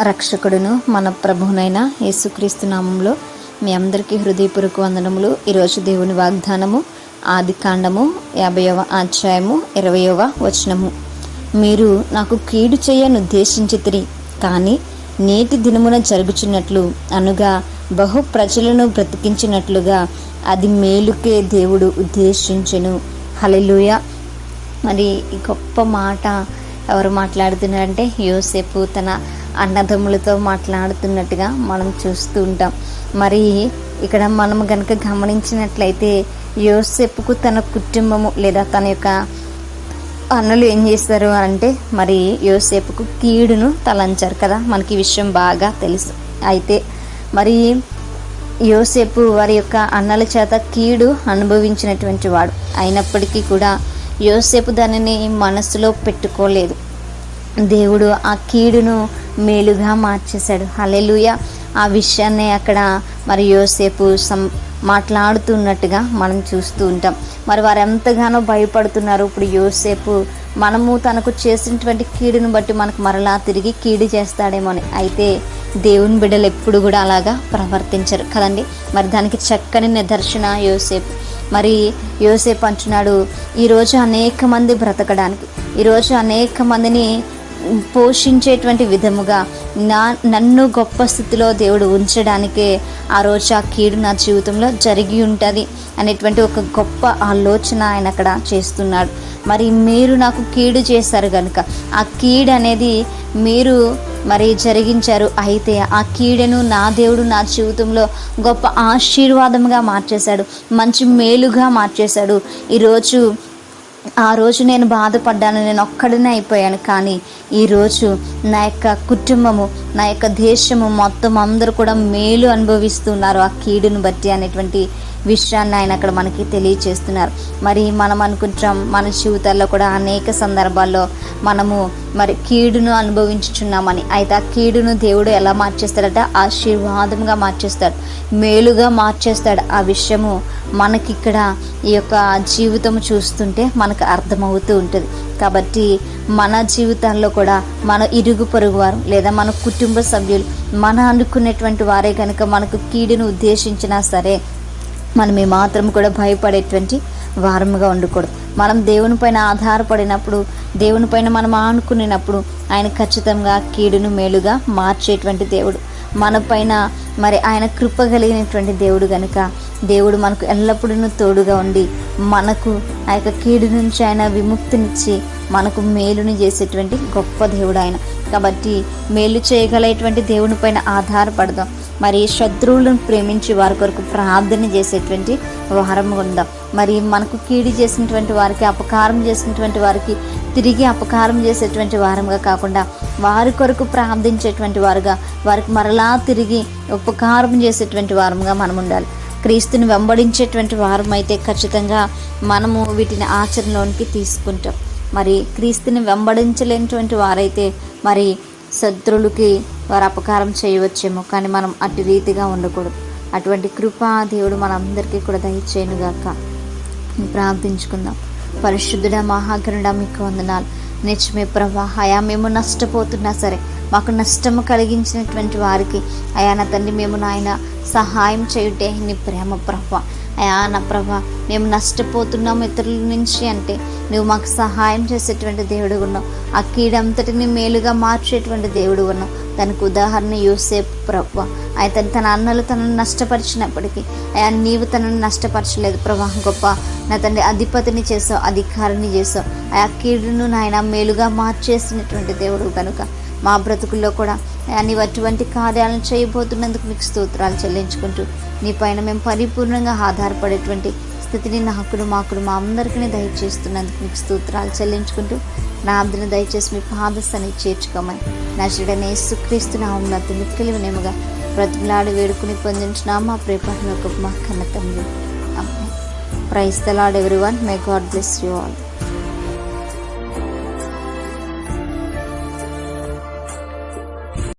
రక్షకుడును మన ప్రభువునైన యేసుక్రీస్తు నామంలో మీ అందరికీ హృదయపూర్వక వందనములు. ఈరోజు దేవుని వాగ్దానము ఆదికాండము 50వ అధ్యాయము 20వ వచనము. మీరు నాకు కీడు చేయనుద్దేశించితిరి, కానీ నేటి దినమున జరుగుచున్నట్లు అనుగా బహు ప్రజలను బ్రతికించినట్లుగా అది మేలుకే దేవుడు ఉద్దేశించెను. హల్లెలూయా. మరి ఈ గొప్ప మాట ఎవరు మాట్లాడుతున్నారంటే యోసేపు తన అన్నదమ్ములతో మాట్లాడుతున్నట్టుగా మనం చూస్తూ ఉంటాం. మరి ఇక్కడ మనం కనుక గమనించినట్లయితే యోసేపుకు తన కుటుంబము లేదా తన యొక్క అన్నలు ఏం చేస్తారు అంటే మరి యోసేపుకు కీడును తలంచారు కదా, మనకి ఈ విషయం బాగా తెలుసు. అయితే మరి యోసేపు వారి యొక్క అన్నల చేత కీడు అనుభవించినటువంటి వాడు అయినప్పటికీ కూడా యోసేపు దానిని మనసులో పెట్టుకోలేదు. దేవుడు ఆ కీడును మేలుగా మార్చేశాడు. హల్లెలూయా. ఆ విషయాన్ని అక్కడ మరి యోసేపు మాట్లాడుతున్నట్టుగా మనం చూస్తూ ఉంటాం. మరి వారు ఎంతగానో భయపడుతున్నారు. ఇప్పుడు యోసేపు మనము తనకు చేసినటువంటి కీడును బట్టి మనకు మరలా తిరిగి కీడు చేస్తాడేమో అని. అయితే దేవుని బిడ్డలు ఎప్పుడు కూడా అలాగా ప్రవర్తించరు కదండి. మరి దానికి చక్కని నిదర్శన యోసేపు. మరి యోసేపు అంటున్నాడు, ఈరోజు అనేక మంది బ్రతకడానికి, ఈరోజు అనేక మందిని పోషించేటువంటి విధముగా నన్ను గొప్ప స్థితిలో దేవుడు ఉంచడానికే ఆ రోజు ఆ కీడు నా జీవితంలో జరిగి ఉంటుంది అనేటువంటి ఒక గొప్ప ఆలోచన ఆయన అక్కడ చేస్తున్నాడు. మరి మీరు నాకు కీడు చేశారు కనుక ఆ కీడు అనేది మీరు మరి జరిగించారు. అయితే ఆ కీడను నా దేవుడు నా జీవితంలో గొప్ప ఆశీర్వాదంగా మార్చేశాడు, మంచి మేలుగా మార్చేశాడు. ఆ రోజు నేను బాధపడ్డాను, నేను ఒక్కడనే అయిపోయాను. కానీ ఈరోజు నా యొక్క కుటుంబము, నా యొక్క దేశము మొత్తం అందరూ కూడా మేలు అనుభవిస్తున్నారు ఆ కీడును బట్టి అనేటువంటి విషయాన్ని ఆయన అక్కడ మనకి తెలియచేస్తున్నారు. మరి మనం అనుకుంటాం మన జీవితాల్లో కూడా అనేక సందర్భాల్లో మనము మరి కీడును అనుభవించుచున్నామని. అయితే ఆ కీడును దేవుడు ఎలా మార్చేస్తాడట? ఆశీర్వాదంగా మార్చేస్తాడు, మేలుగా మార్చేస్తాడు. ఆ విషయము మనకిక్కడ ఈ యొక్క జీవితం చూస్తుంటే మనకు అర్థమవుతూ ఉంటుంది. కాబట్టి మన జీవితాల్లో కూడా మన ఇరుగు పొరుగు వారు లేదా మన కుటుంబ సభ్యులు మన అనుకునేటువంటి వారే కనుక మనకు కీడును ఉద్దేశించినా సరే మనం ఏమాత్రం కూడా భయపడేటువంటి వారముగా ఉండకూడదు. మనం దేవుని పైన ఆధారపడినప్పుడు, దేవుని పైన మనం ఆనుకునేటప్పుడు ఆయన ఖచ్చితంగా కీడును మేలుగా మార్చేటువంటి దేవుడు. మన పైన మరి ఆయన కృప కలిగినటువంటి దేవుడు కనుక దేవుడు మనకు ఎల్లప్పుడూ తోడుగా ఉండి మనకు ఆ యొక్క కీడు నుంచి ఆయన విముక్తినిచ్చి మనకు మేలుని చేసేటువంటి గొప్ప దేవుడు ఆయన. కాబట్టి మేలు చేయగలిగేటువంటి దేవుని పైన ఆధారపడదాం. మరి శత్రువులను ప్రేమించి వారి కొరకు ప్రార్థన చేసేటువంటి వారము ఉందాం. మరి మనకు కీడు చేసినటువంటి వారికి, అపకారం చేసినటువంటి వారికి తిరిగి అపకారం చేసేటువంటి వారంగా కాకుండా వారి కొరకు ప్రార్థించేటువంటి వారుగా, వారికి మరలా తిరిగి ఉపకారం చేసేటువంటి వారముగా మనం ఉండాలి. క్రీస్తుని వెంబడించేటువంటి వారం అయితే ఖచ్చితంగా మనము వీటిని ఆచరణలోనికి తీసుకుంటాం. మరి క్రీస్తుని వెంబడించలేనటువంటి వారైతే మరి శత్రువులకి వారు అపకారం చేయవచ్చేమో, కానీ మనం అటు రీతిగా ఉండకూడదు. అటువంటి కృప దేవుడు మనందరికీ కూడా దయచేయనుగాక. ప్రార్థించుకుందాం. పరిశుద్ధుడా, మహాగణుడా, మీకు వందనాలు. నిజమే ప్రభా, అయా మేము నష్టపోతున్నా సరే మాకు నష్టము కలిగించినటువంటి వారికి అయా నా తండ్రి మేము నాయన సహాయం చేయుటే నీ ప్రేమ ప్రభా. అయా నా ప్రభా, మేము నష్టపోతున్నాము ఇతరుల నుంచి అంటే నువ్వు మాకు సహాయం చేసేటువంటి దేవుడు ఉన్నావు. ఆ కీడంతటిని మేలుగా మార్చేటువంటి దేవుడు ఉన్నావు. దానికి ఉదాహరణ యోసేపు ప్రభా. అయితే తన అన్నలు తనను నష్టపరిచినప్పటికీ అయా నీవు తనను నష్టపరచలేదు ప్రభా. గొప్ప నా తండ్రి అధిపతిని చేసావు, అధికారిని చేసావు. ఆ కీడును నాయన మేలుగా మార్చేసినటువంటి దేవుడు కనుక మా బ్రతుకుల్లో కూడా నీవు అటువంటి కార్యాలను చేయబోతున్నందుకు మీకు స్తోత్రాలు చెల్లించుకుంటూ నీ పైన మేము పరిపూర్ణంగా ఆధారపడేటువంటి స్థితిని నాకుడు మాకుడు మా అందరికీ దయచేస్తున్నందుకు మీకు స్తోత్రాలు చెల్లించుకుంటూ నా అందరిని దయచేసి మీ పాదస్థానికి చేర్చుకోమని నజరేయుడైన యేసుక్రీస్తు నామమున మిక్కిలి వినయముగా బ్రతిమలాడి వేడుకుని పొందించిన మా ప్రేమ మా కన్న తండ్రి. ఆమేన్. Praise the Lord everyone. May God bless you all.